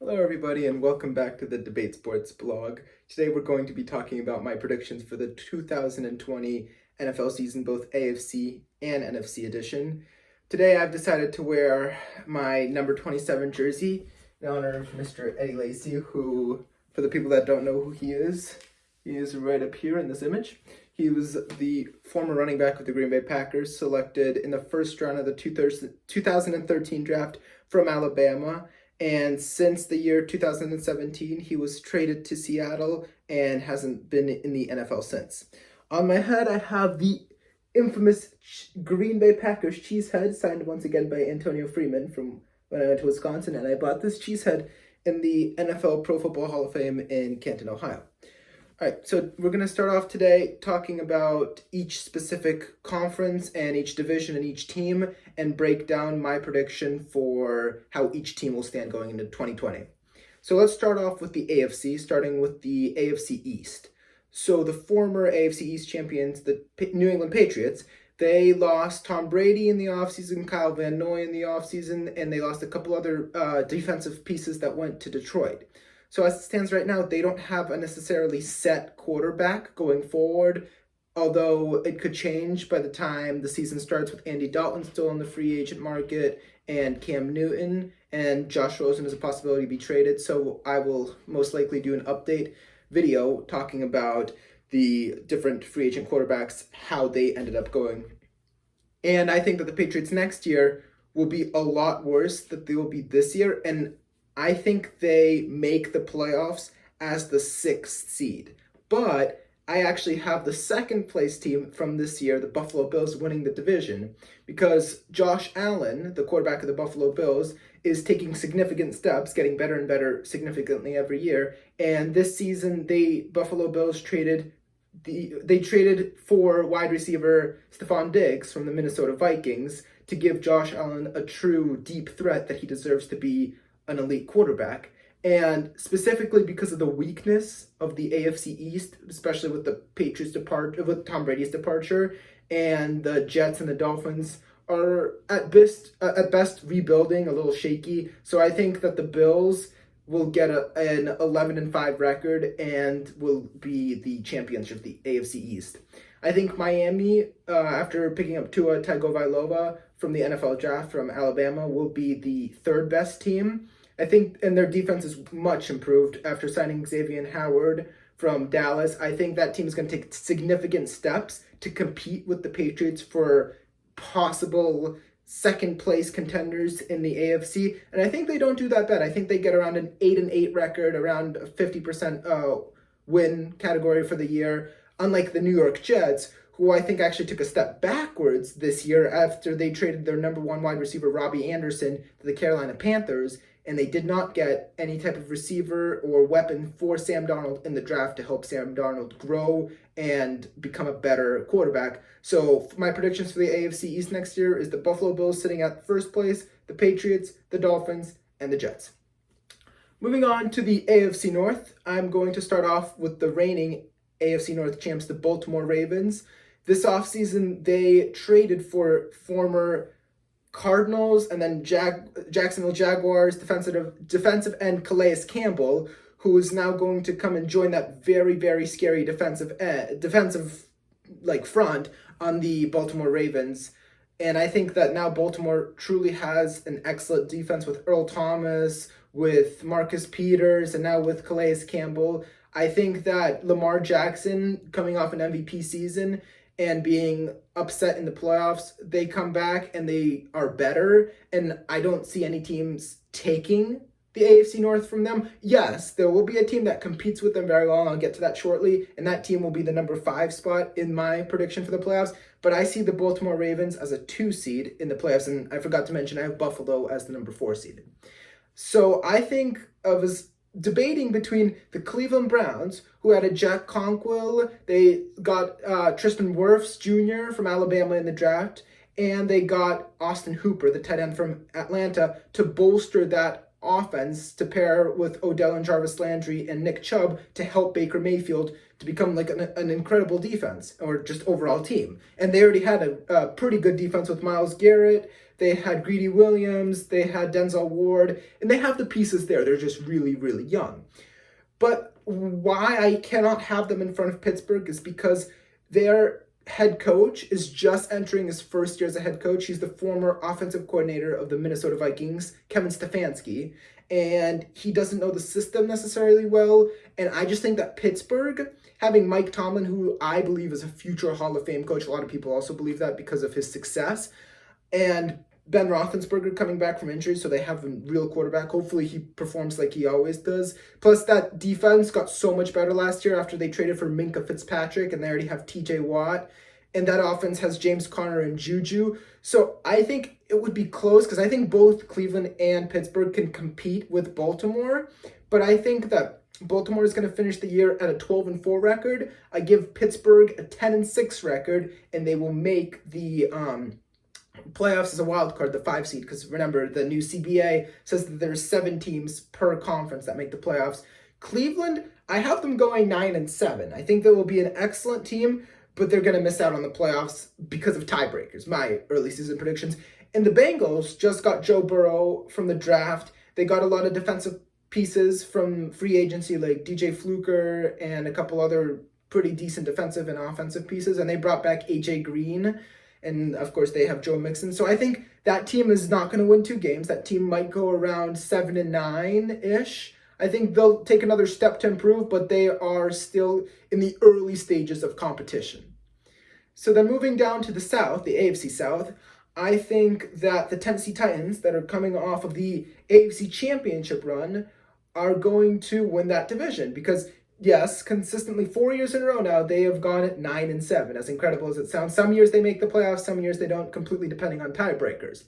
Hello, everybody, and welcome back to the Debate Sports blog. Today, we're going to be talking about my predictions for the 2020 NFL season, both AFC and NFC edition. Today, I've decided to wear my number 27 jersey in honor of Mr. Eddie Lacy, who, for the people that don't know who he is right up here in this image. He was the former running back of the Green Bay Packers, selected in the first round of the 2013 draft from Alabama. And since the year 2017, he was traded to Seattle and hasn't been in the NFL since. On my head, I have the infamous Green Bay Packers cheese head, signed once again by Antonio Freeman from when I went to Wisconsin. And I bought this cheese head in the NFL Pro Football Hall of Fame in Canton, Ohio. All right, so we're going to start off today talking about each specific conference and each division and each team and break down my prediction for how each team will stand going into 2020. So let's start off with the AFC, starting with the AFC East. So the former AFC East champions, the New England Patriots, they lost Tom Brady in the offseason, Kyle Van Noy in the offseason, and they lost a couple other defensive pieces that went to Detroit. So as it stands right now, they don't have a necessarily set quarterback going forward, although it could change by the time the season starts with Andy Dalton still on the free agent market and Cam Newton, and Josh Rosen is a possibility to be traded. So I will most likely do an update video talking about the different free agent quarterbacks, how they ended up going. And I think that the Patriots next year will be a lot worse than they will be this year, and I think they make the playoffs as the 6th seed. But I actually have the second place team from this year, the Buffalo Bills, winning the division because Josh Allen, the quarterback of the Buffalo Bills, is taking significant steps, getting better and better significantly every year. And this season, Buffalo Bills traded for wide receiver Stephon Diggs from the Minnesota Vikings to give Josh Allen a true deep threat that he deserves to be an elite quarterback. And specifically because of the weakness of the AFC East, especially with the Patriots departure, with Tom Brady's departure, and the Jets and the Dolphins are at best rebuilding, a little shaky. So I think that the Bills will get an 11-5 record and will be the champions of the AFC East. I think Miami, after picking up Tua Tagovailoa from the NFL draft from Alabama, will be the third best team. I think, and their defense is much improved after signing Xavier Howard from Dallas. I think that team is going to take significant steps to compete with the Patriots for possible second place contenders in the AFC. And I think they don't do that bad. I think they get around an 8-8 record, around a 50% win category for the year, unlike the New York Jets, who I think actually took a step backwards this year after they traded their number one wide receiver, Robbie Anderson, to the Carolina Panthers, and they did not get any type of receiver or weapon for Sam Darnold in the draft to help Sam Darnold grow and become a better quarterback. So my predictions for the AFC East next year is the Buffalo Bills sitting at first place, the Patriots, the Dolphins, and the Jets. Moving on to the AFC North, I'm going to start off with the reigning AFC North champs, the Baltimore Ravens. This offseason, they traded for former Cardinals and then Jacksonville Jaguars defensive end Calais Campbell, who is now going to come and join that very, very scary defensive front on the Baltimore Ravens. And I think that now Baltimore truly has an excellent defense with Earl Thomas, with Marcus Peters, and now with Calais Campbell. I think that Lamar Jackson, coming off an MVP season and being upset in the playoffs, they come back and they are better. And I don't see any teams taking the AFC North from them. Yes, there will be a team that competes with them very well, and I'll get to that shortly. And that team will be the number 5 spot in my prediction for the playoffs. But I see the Baltimore Ravens as a 2 seed in the playoffs. And I forgot to mention, I have Buffalo as the number 4 seed. So I think of as debating between the Cleveland Browns, who had a Jack Conquil, they got Tristan Wirfs Jr. from Alabama in the draft, and they got Austin Hooper, the tight end from Atlanta, to bolster that offense to pair with Odell and Jarvis Landry and Nick Chubb to help Baker Mayfield to become like an incredible defense or just overall team. And they already had a pretty good defense with Myles Garrett, They had Greedy Williams, they had Denzel Ward, and they have the pieces there. They're just really, really young. But why I cannot have them in front of Pittsburgh is because their head coach is just entering his first year as a head coach. He's the former offensive coordinator of the Minnesota Vikings, Kevin Stefanski, and he doesn't know the system necessarily well. And I just think that Pittsburgh, having Mike Tomlin, who I believe is a future Hall of Fame coach, a lot of people also believe that because of his success, and Ben Roethlisberger coming back from injury, so they have a real quarterback. Hopefully he performs like he always does. Plus that defense got so much better last year after they traded for Minka Fitzpatrick, and they already have TJ Watt. And that offense has James Conner and Juju. So I think it would be close because I think both Cleveland and Pittsburgh can compete with Baltimore. But I think that Baltimore is going to finish the year at a 12-4 record. I give Pittsburgh a 10-6 record, and they will make the playoffs as a wild card, the 5 seed, because remember, the new CBA says that there's 7 teams per conference that make the playoffs. Cleveland, I have them going 9-7. I think they will be an excellent team, but they're going to miss out on the playoffs because of tiebreakers, my early season predictions. And the Bengals just got Joe Burrow from the draft. They got a lot of defensive pieces from free agency like DJ Fluker and a couple other pretty decent defensive and offensive pieces, and they brought back AJ Green. And, of course, they have Joe Mixon. So I think that team is not going to win 2 games. That team might go around 7-9-ish. I think they'll take another step to improve, but they are still in the early stages of competition. So then moving down to the South, the AFC South, I think that the Tennessee Titans that are coming off of the AFC Championship run are going to win that division because yes, consistently 4 years in a row now, they have gone at 9-7. As incredible as it sounds, some years they make the playoffs, some years they don't, completely depending on tiebreakers.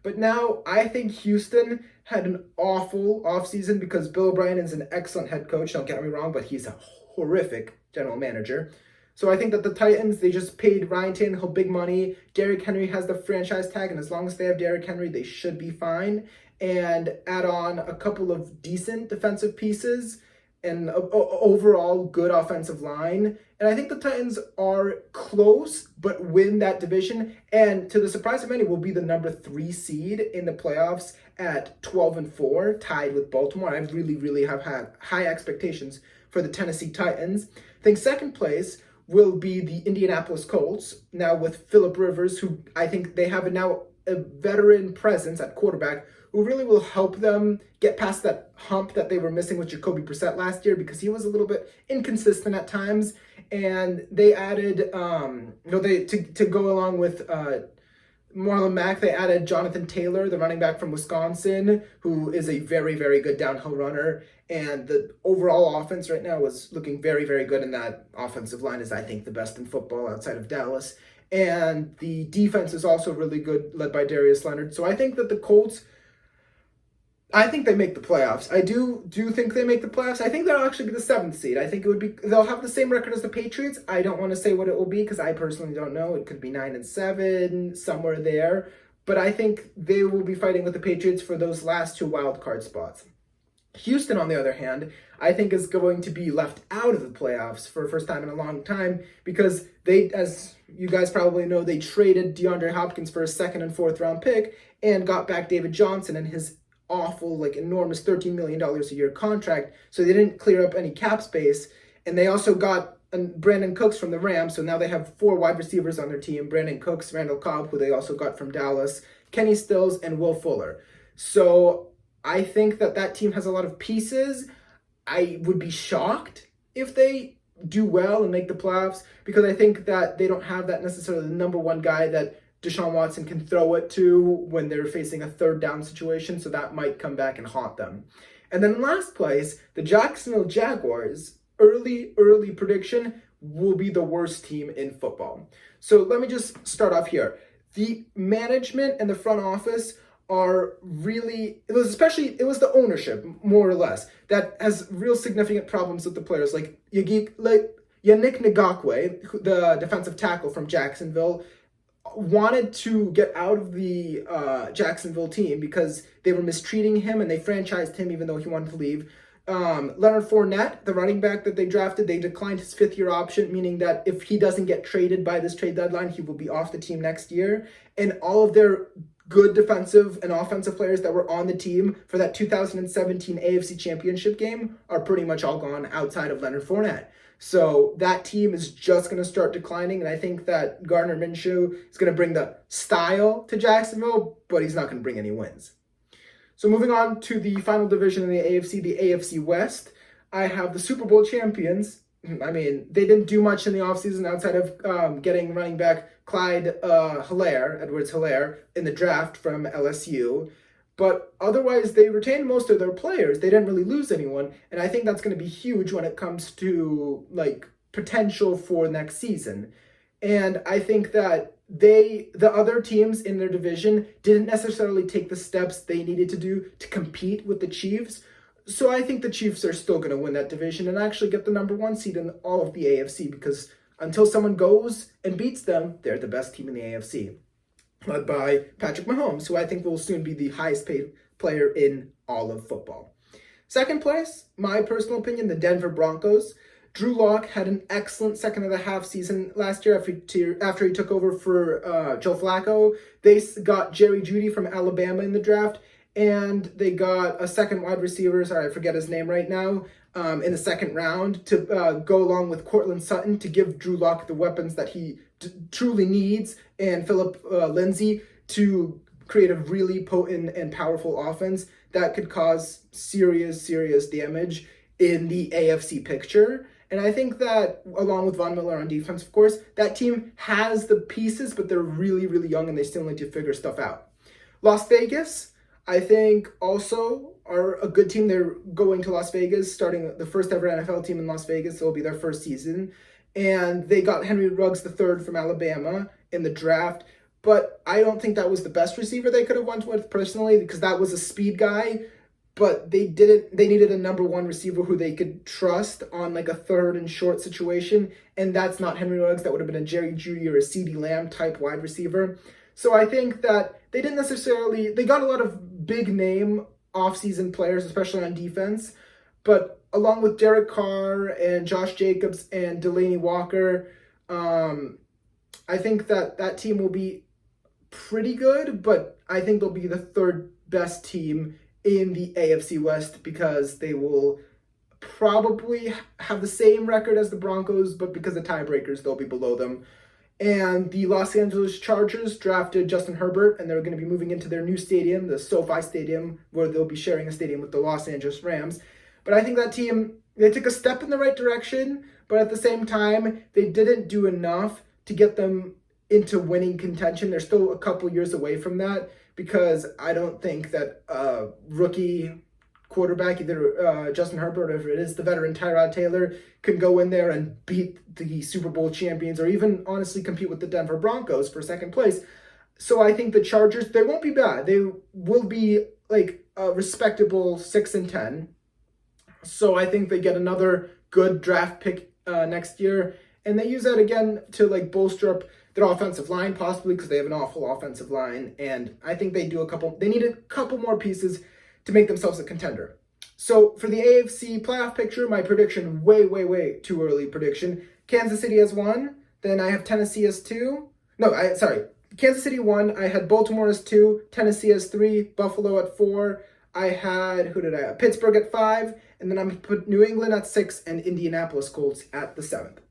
But now I think Houston had an awful offseason because Bill O'Brien is an excellent head coach, don't get me wrong, but he's a horrific general manager. So I think that the Titans, they just paid Ryan Tannehill big money. Derrick Henry has the franchise tag, and as long as they have Derrick Henry, they should be fine. And add on a couple of decent defensive pieces and overall good offensive line. And I think the Titans are close, but win that division. And to the surprise of many, will be the number 3 seed in the playoffs at 12-4, tied with Baltimore. I really, really have had high expectations for the Tennessee Titans. I think second place will be the Indianapolis Colts, now with Phillip Rivers, who I think they have now a veteran presence at quarterback who really will help them get past that hump that they were missing with Jacoby Brissett last year because he was a little bit inconsistent at times. And they added, to go along with Marlon Mack, they added Jonathan Taylor, the running back from Wisconsin, who is a very, very good downhill runner. And the overall offense right now is looking very, very good. And that offensive line is, I think, the best in football outside of Dallas. And the defense is also really good, led by Darius Leonard. So I think that the Colts, I think they make the playoffs. I do think they make the playoffs. I think they'll actually be the 7th seed. I think they'll have the same record as the Patriots. I don't want to say what it will be because I personally don't know. It could be 9-7, somewhere there. But I think they will be fighting with the Patriots for those last 2 wild card spots. Houston, on the other hand, I think is going to be left out of the playoffs for the first time in a long time because they, as you guys probably know, they traded DeAndre Hopkins for a 2nd and 4th round pick and got back David Johnson and his awful, enormous $13 million a year contract. So they didn't clear up any cap space. And they also got Brandon Cooks from the Rams. So now they have 4 wide receivers on their team. Brandon Cooks, Randall Cobb, who they also got from Dallas, Kenny Stills, and Will Fuller. So I think that team has a lot of pieces. I would be shocked if they do well and make the playoffs because I think that they don't have that necessarily the number 1 guy that Deshaun Watson can throw it to when they're facing a 3rd down situation, so that might come back and haunt them. And then in last place, the Jacksonville Jaguars, early prediction, will be the worst team in football. So let me just start off here. The management and the front office are really, it was the ownership, more or less, that has real significant problems with the players. Like Yannick Ngakoue, the defensive tackle from Jacksonville, wanted to get out of the Jacksonville team because they were mistreating him and they franchised him even though he wanted to leave. Leonard Fournette, the running back that they drafted, they declined his 5th-year option, meaning that if he doesn't get traded by this trade deadline, he will be off the team next year. And all of their good defensive and offensive players that were on the team for that 2017 AFC Championship game are pretty much all gone outside of Leonard Fournette. So that team is just going to start declining, and I think that Gardner Minshew is going to bring the style to Jacksonville, but he's not going to bring any wins. So moving on to the final division in the AFC West, I have the Super Bowl champions. I mean, they didn't do much in the offseason outside of getting running back Clyde Edwards-Helaire in the draft from LSU. But otherwise, they retained most of their players. They didn't really lose anyone. And I think that's going to be huge when it comes to potential for next season. And I think that the other teams in their division didn't necessarily take the steps they needed to do to compete with the Chiefs. So I think the Chiefs are still going to win that division and actually get the number 1 seed in all of the AFC, because until someone goes and beats them, they're the best team in the AFC, led by Patrick Mahomes, who I think will soon be the highest paid player in all of football. Second place, my personal opinion, the Denver Broncos. Drew Lock had an excellent second of the half season last year after he took over for Joe Flacco. They got Jerry Jeudy from Alabama in the draft, and they got a second wide receiver, sorry, I forget his name right now, in the second round to go along with Cortland Sutton to give Drew Lock the weapons that he truly needs, and Philip Lindsay to create a really potent and powerful offense that could cause serious damage in the AFC picture. And I think that, along with Von Miller on defense, of course, that team has the pieces, but they're really young and they still need to figure stuff out. Las Vegas, I think, also are a good team. They're going to Las Vegas, starting the first ever NFL team in Las Vegas. So it'll be their first season. And they got Henry Ruggs III from Alabama in the draft. But I don't think that was the best receiver they could have went with personally, because that was a speed guy. But they needed a number 1 receiver who they could trust on a third and short situation. And that's not Henry Ruggs. That would have been a Jerry Jeudy or a CeeDee Lamb type wide receiver. So I think that they got a lot of big name offseason players, especially on defense. But along with Derek Carr and Josh Jacobs and Delaney Walker, I think that team will be pretty good, but I think they'll be the third best team in the AFC West, because they will probably have the same record as the Broncos, but because of tiebreakers, they'll be below them. And the Los Angeles Chargers drafted Justin Herbert, and they're going to be moving into their new stadium, the SoFi Stadium, where they'll be sharing a stadium with the Los Angeles Rams. But I think that team, they took a step in the right direction, but at the same time, they didn't do enough to get them into winning contention. They're still a couple years away from that, because I don't think that rookie quarterback, either Justin Herbert or if it is the veteran Tyrod Taylor, can go in there and beat the Super Bowl champions, or even honestly compete with the Denver Broncos for second place. So I think the Chargers, they won't be bad. They will be a respectable 6-10. So I think they get another good draft pick next year, and they use that again to bolster up their offensive line, possibly because they have an awful offensive line. And I think they need a couple more pieces to make themselves a contender. So for the AFC playoff picture, my prediction, way too early prediction. Kansas City has 1. Then I have Tennessee as 2. Kansas City 1. I had Baltimore as 2. Tennessee as 3. Buffalo at 4. I had, Pittsburgh at 5. And then I'm put New England at 6 and Indianapolis Colts at the 7th.